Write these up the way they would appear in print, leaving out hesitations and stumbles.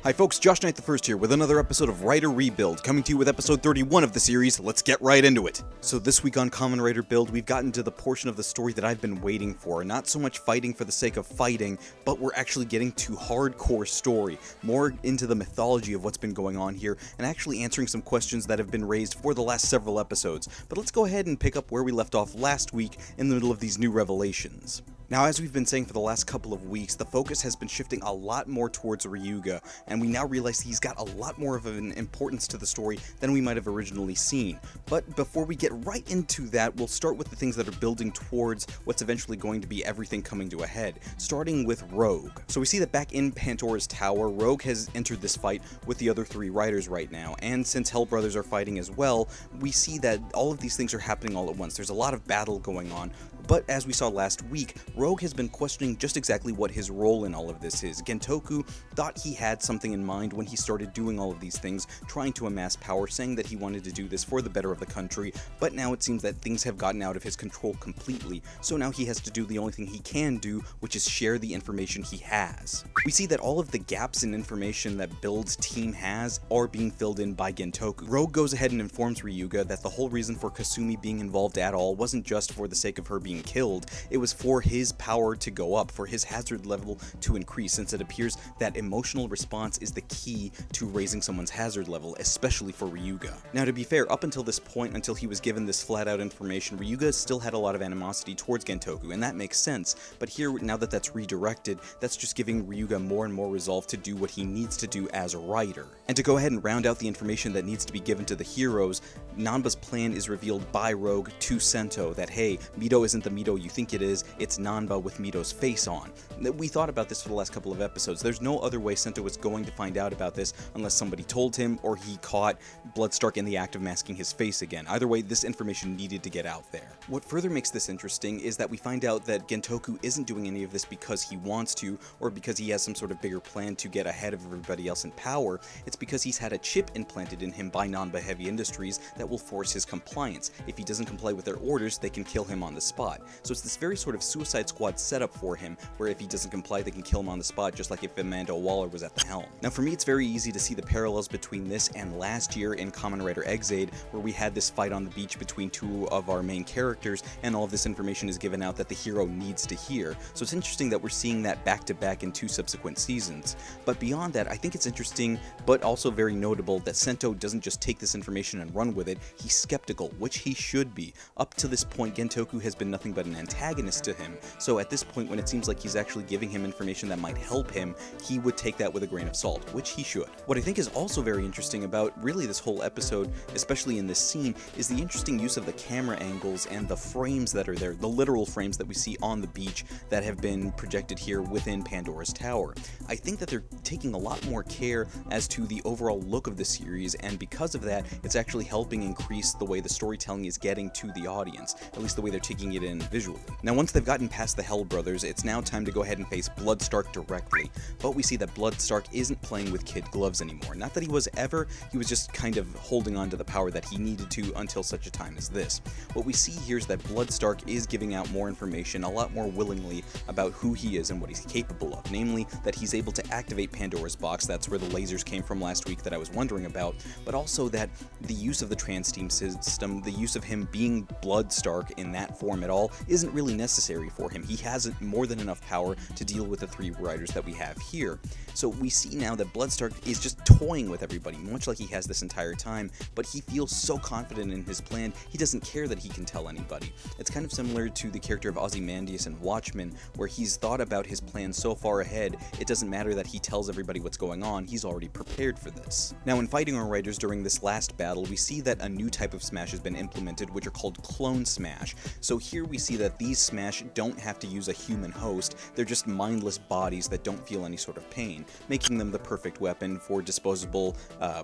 Hi folks, Josh Knight the First here with another episode of Writer Rebuild, coming to you with episode 31 of the series. Let's get right into it. So this week on Kamen Rider Build, we've gotten to the portion of the story that I've been waiting for. Not so much fighting for the sake of fighting, but we're actually getting to hardcore story, more into the mythology of what's been going on here, and actually answering some questions that have been raised for the last several episodes. But let's go ahead and pick up where we left off last week in the middle of these new revelations. Now, as we've been saying for the last couple of weeks, the focus has been shifting a lot more towards Ryuga, and we now realize he's got a lot more of an importance to the story than we might have originally seen. But before we get right into that, we'll start with the things that are building towards what's eventually going to be everything coming to a head, starting with Rogue. So we see that back in Pandora's Tower, Rogue has entered this fight with the other three riders right now, and since Hell Brothers are fighting as well, we see that all of these things are happening all at once. There's a lot of battle going on, but as we saw last week, Rogue has been questioning just exactly what his role in all of this is. Gentoku thought he had something in mind when he started doing all of these things, trying to amass power, saying that he wanted to do this for the better of the country, but now it seems that things have gotten out of his control completely, so now he has to do the only thing he can do, which is share the information he has. We see that all of the gaps in information that Build's team has are being filled in by Gentoku. Rogue goes ahead and informs Ryuga that the whole reason for Kasumi being involved at all wasn't just for the sake of her being killed, it was for his power to go up, for his hazard level to increase, since it appears that emotional response is the key to raising someone's hazard level, especially for Ryuga. Now, to be fair, up until this point, until he was given this flat-out information, Ryuga still had a lot of animosity towards Gentoku, and that makes sense, but here, now that that's redirected, that's just giving Ryuga more and more resolve to do what he needs to do as a writer. And to go ahead and round out the information that needs to be given to the heroes, Nanba's plan is revealed by Rogue to Sento, that hey, Mito isn't the Mito you think it is, it's Nanba with Mito's face on. We thought about this for the last couple of episodes. There's no other way Sento was going to find out about this unless somebody told him or he caught Bloodstark in the act of masking his face again. Either way, this information needed to get out there. What further makes this interesting is that we find out that Gentoku isn't doing any of this because he wants to or because he has some sort of bigger plan to get ahead of everybody else in power. It's because he's had a chip implanted in him by Nanba Heavy Industries that will force his compliance. If he doesn't comply with their orders, they can kill him on the spot. So it's this very sort of Suicide Squad setup for him, where if he doesn't comply, they can kill him on the spot, just like if Amanda Waller was at the helm. Now, for me, it's very easy to see the parallels between this and last year in Kamen Rider Exade, where we had this fight on the beach between two of our main characters, and all of this information is given out that the hero needs to hear. So it's interesting that we're seeing that back-to-back in two subsequent seasons. But beyond that, I think it's interesting, but also very notable, that Sento doesn't just take this information and run with it. He's skeptical, which he should be. Up to this point, Gentoku has been nothing but an antagonist to him, so at this point, when it seems like he's actually giving him information that might help him, he would take that with a grain of salt, which he should. What I think is also very interesting about really this whole episode, especially in this scene, is the interesting use of the camera angles and the frames that are there, the literal frames that we see on the beach that have been projected here within Pandora's Tower. I think that they're taking a lot more care as to the overall look of the series, and because of that, it's actually helping increase the way the storytelling is getting to the audience, at least the way they're taking it in visually. Now, once they've gotten past the Hell Brothers, it's now time to go ahead and face Bloodstark directly, but we see that Bloodstark isn't playing with kid gloves anymore. Not that he was ever, he was just kind of holding on to the power that he needed to until such a time as this. What we see here is that Bloodstark is giving out more information, a lot more willingly, about who he is and what he's capable of, namely that he's able to activate Pandora's box, that's where the lasers came from last week that I was wondering about, but also that the use of the trans-team system, the use of him being Bloodstark in that form at all, isn't really necessary for him. He has more than enough power to deal with the three riders that we have here. So we see now that Bloodstark is just toying with everybody, much like he has this entire time, but he feels so confident in his plan, he doesn't care that he can tell anybody. It's kind of similar to the character of Ozymandias in Watchmen, where he's thought about his plan so far ahead, it doesn't matter that he tells everybody what's going on, he's already prepared for this. Now, in fighting our riders during this last battle, we see that a new type of smash has been implemented, which are called clone smash. So here we see that these smash don't have to use a human host, they're just mindless bodies that don't feel any sort of pain, making them the perfect weapon for disposable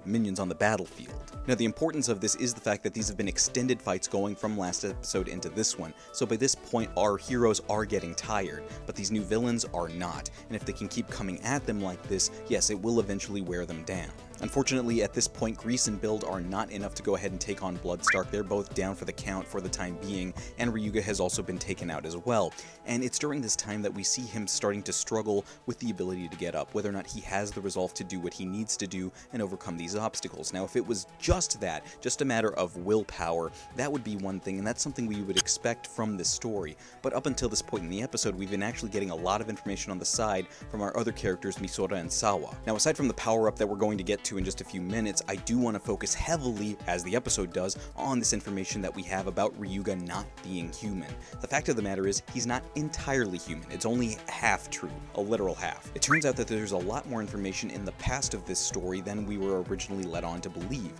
minions on the battlefield. Now, the importance of this is the fact that these have been extended fights going from last episode into this one, so by this point our heroes are getting tired, but these new villains are not, and if they can keep coming at them like this, yes, it will eventually wear them down. Unfortunately, at this point, Grease and Build are not enough to go ahead and take on Bloodstark. They're both down for the count for the time being, and Ryuga has also been taken out as well. And it's during this time that we see him starting to struggle with the ability to get up, whether or not he has the resolve to do what he needs to do and overcome these obstacles. Now, if it was just that, just a matter of willpower, that would be one thing, and that's something we would expect from this story. But up until this point in the episode, we've been actually getting a lot of information on the side from our other characters, Misora and Sawa. Now, aside from the power-up that we're going to get to in just a few minutes, I do want to focus heavily, as the episode does, on this information that we have about Ryuga not being human. The fact of the matter is, he's not entirely human. It's only half true, a literal half. It turns out that there's a lot more information in the past of this story than we were originally led on to believe.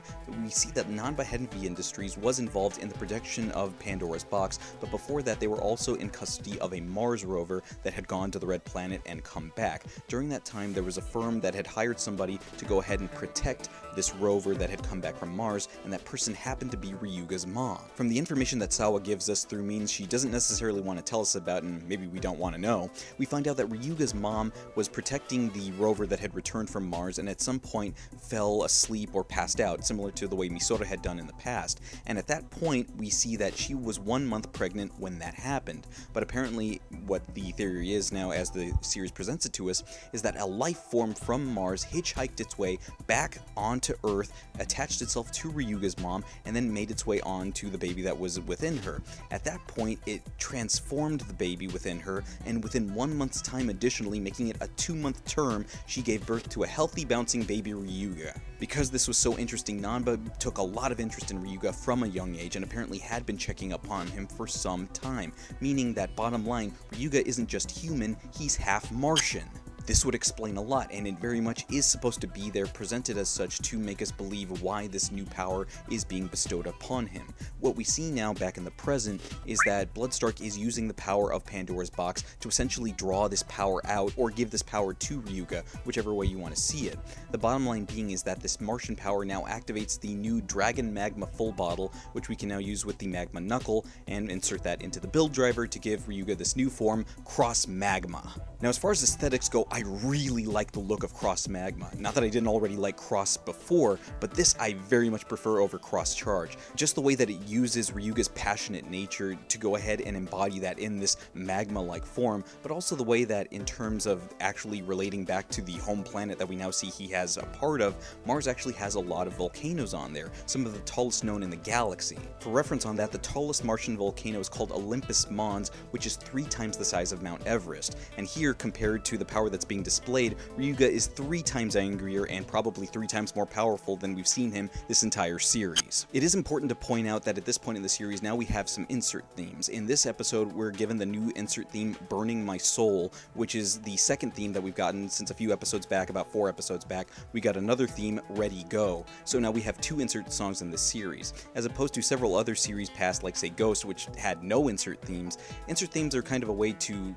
We see that Nanba Heavy Industries was involved in the production of Pandora's Box, but before that they were also in custody of a Mars rover that had gone to the Red Planet and come back. During that time, there was a firm that had hired somebody to go ahead and protect this rover that had come back from Mars, and that person happened to be Ryuga's mom. From the information that Sawa gives us through means she doesn't necessarily want to tell us about, and maybe we don't want to know, we find out that Ryuga's mom was protecting the rover that had returned from Mars and at some point fell asleep or passed out, similar to the way Misora had done in the past. And at that point, we see that she was 1 month pregnant when that happened. But apparently, what the theory is now, as the series presents it to us, is that a life form from Mars hitchhiked its way back onto Earth, attached itself to Ryuga's mom, and then made its way on to the baby that was within her. At that point, it transformed the baby within her, and within 1 month's time additionally, making it a 2-month term, she gave birth to a healthy, bouncing baby Ryuga. Because this was so interesting, Nanba took a lot of interest in Ryuga from a young age and apparently had been checking upon him for some time, meaning that bottom line, Ryuga isn't just human, he's half Martian. This would explain a lot, and it very much is supposed to be there, presented as such, to make us believe why this new power is being bestowed upon him. What we see now back in the present is that Bloodstark is using the power of Pandora's Box to essentially draw this power out, or give this power to Ryuga, whichever way you want to see it. The bottom line being is that this Martian power now activates the new Dragon Magma Full Bottle, which we can now use with the Magma Knuckle, and insert that into the build driver to give Ryuga this new form, Cross Magma. Now, as far as aesthetics go, I really like the look of Cross Magma. Not that I didn't already like Cross before, but this I very much prefer over Cross Charge. Just the way that it uses Ryuga's passionate nature to go ahead and embody that in this magma-like form, but also the way that in terms of actually relating back to the home planet that we now see he has a part of, Mars actually has a lot of volcanoes on there, some of the tallest known in the galaxy. For reference on that, the tallest Martian volcano is called Olympus Mons, which is 3 times the size of Mount Everest, and here, compared to the power that's being displayed, Ryuga is 3 times angrier and probably 3 times more powerful than we've seen him this entire series. It is important to point out that at this point in the series, now we have some insert themes. In this episode, we're given the new insert theme, Burning My Soul, which is the second theme that we've gotten since a few episodes back, about 4 episodes back. We got another theme, Ready Go. So now we have 2 insert songs in this series. As opposed to several other series past, like say Ghost, which had no insert themes. Insert themes are kind of a way to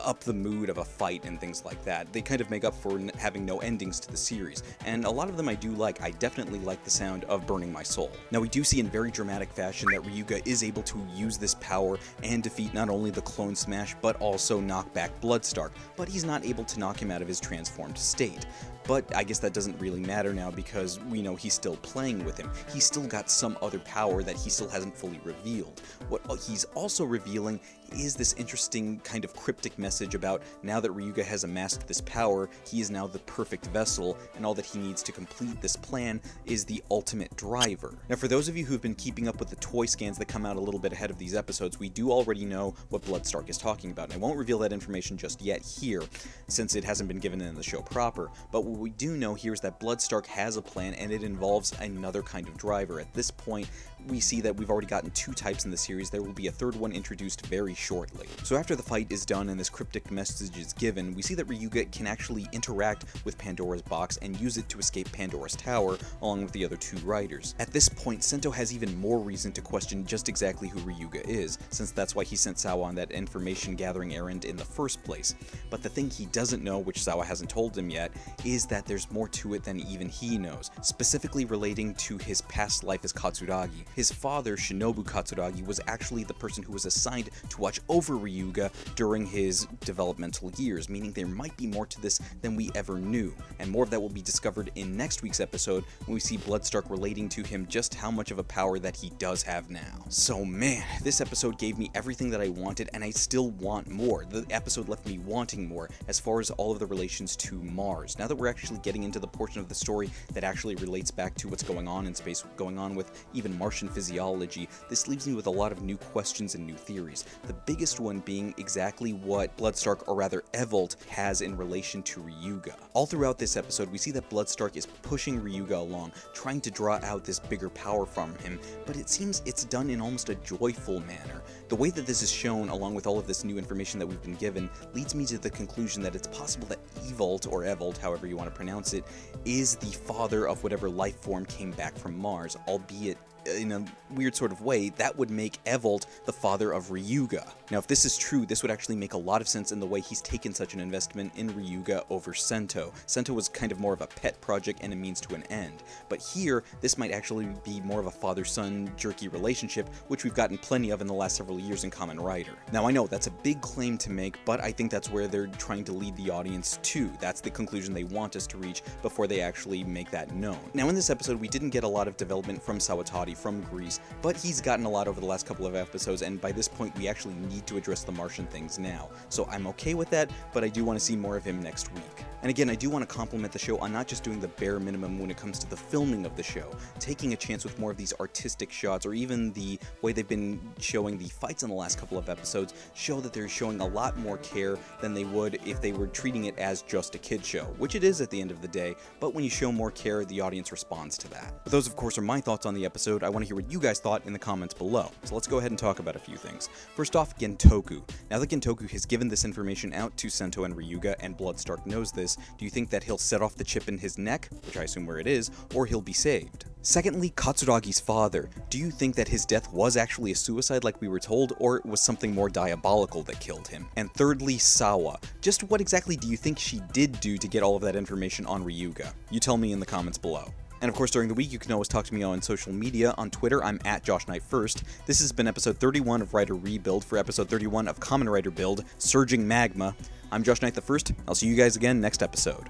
up the mood of a fight and things like that. They kind of make up for having no endings to the series, and a lot of them I do like. I definitely like the sound of Burning My Soul. Now, we do see in very dramatic fashion that Ryuga is able to use this power and defeat not only the Clone Smash, but also knock back Bloodstark, but he's not able to knock him out of his transformed state. But I guess that doesn't really matter now, because we know he's still playing with him. He's still got some other power that he still hasn't fully revealed. What he's also revealing is this interesting kind of cryptic message about now that Ryuga has amassed this power, he is now the perfect vessel, and all that he needs to complete this plan is the ultimate driver. Now, for those of you who've been keeping up with the toy scans that come out a little bit ahead of these episodes, we do already know what Bloodstark is talking about, and I won't reveal that information just yet here, since it hasn't been given in the show proper, but what we do know here is that Bloodstark has a plan, and it involves another kind of driver. At this point, we see that we've already gotten 2 types in the series. There will be a 3rd one introduced very shortly. So after the fight is done and this cryptic message is given, we see that Ryuga can actually interact with Pandora's Box and use it to escape Pandora's Tower, along with the other 2 riders. At this point, Sento has even more reason to question just exactly who Ryuga is, since that's why he sent Sawa on that information gathering errand in the first place. But the thing he doesn't know, which Sawa hasn't told him yet, is that there's more to it than even he knows, specifically relating to his past life as Katsuragi. his father, Shinobu Katsuragi, was actually the person who was assigned to watch over Ryuga during his developmental years, meaning there might be more to this than we ever knew, and more of that will be discovered in next week's episode when we see Bloodstark relating to him just how much of a power that he does have now. So man, this episode gave me everything that I wanted, and I still want more. The episode left me wanting more as far as all of the relations to Mars. Now that we're actually getting into the portion of the story that actually relates back to what's going on in space, going on with even Martian physiology, this leaves me with a lot of new questions and new theories. The biggest one being exactly what Bloodstark, or rather Evolt, has in relation to Ryuga. All throughout this episode, we see that Bloodstark is pushing Ryuga along, trying to draw out this bigger power from him, but it seems it's done in almost a joyful manner. The way that this is shown, along with all of this new information that we've been given, leads me to the conclusion that it's possible that Evolt, or Evolt, however you want to pronounce it, is the father of whatever life form came back from Mars, albeit in a weird sort of way, that would make Evolt the father of Ryuga. Now, if this is true, this would actually make a lot of sense in the way he's taken such an investment in Ryuga over Sento. Sento was kind of more of a pet project and a means to an end. But here, this might actually be more of a father-son jerky relationship, which we've gotten plenty of in the last several years in Kamen Rider. Now, I know that's a big claim to make, but I think that's where they're trying to lead the audience to. That's the conclusion they want us to reach before they actually make that known. Now, in this episode, we didn't get a lot of development from Sawatari, from Greece, but he's gotten a lot over the last couple of episodes, and by this point we actually need to address the Martian things now. So I'm okay with that, but I do want to see more of him next week. And again, I do want to compliment the show on not just doing the bare minimum when it comes to the filming of the show, taking a chance with more of these artistic shots, or even the way they've been showing the fights in the last couple of episodes, show that they're showing a lot more care than they would if they were treating it as just a kid show, which it is at the end of the day, but when you show more care, the audience responds to that. But those, of course, are my thoughts on the episode. I want to hear what you guys thought in the comments below. So let's go ahead and talk about a few things. First off, Gentoku. Now that Gentoku has given this information out to Sento and Ryuga, and Bloodstark knows this, do you think that he'll set off the chip in his neck, which I assume where it is, or he'll be saved? Secondly, Katsuragi's father. Do you think that his death was actually a suicide like we were told, or it was something more diabolical that killed him? And thirdly, Sawa. Just what exactly do you think she did do to get all of that information on Ryuga? You tell me in the comments below. And of course, during the week, you can always talk to me on social media. On Twitter, I'm at JoshKnight1st. This has been episode 31 of Rider Rebuild for episode 31 of Kamen Rider Build, Surging Magma. I'm Josh Knight the First. I'll see you guys again next episode.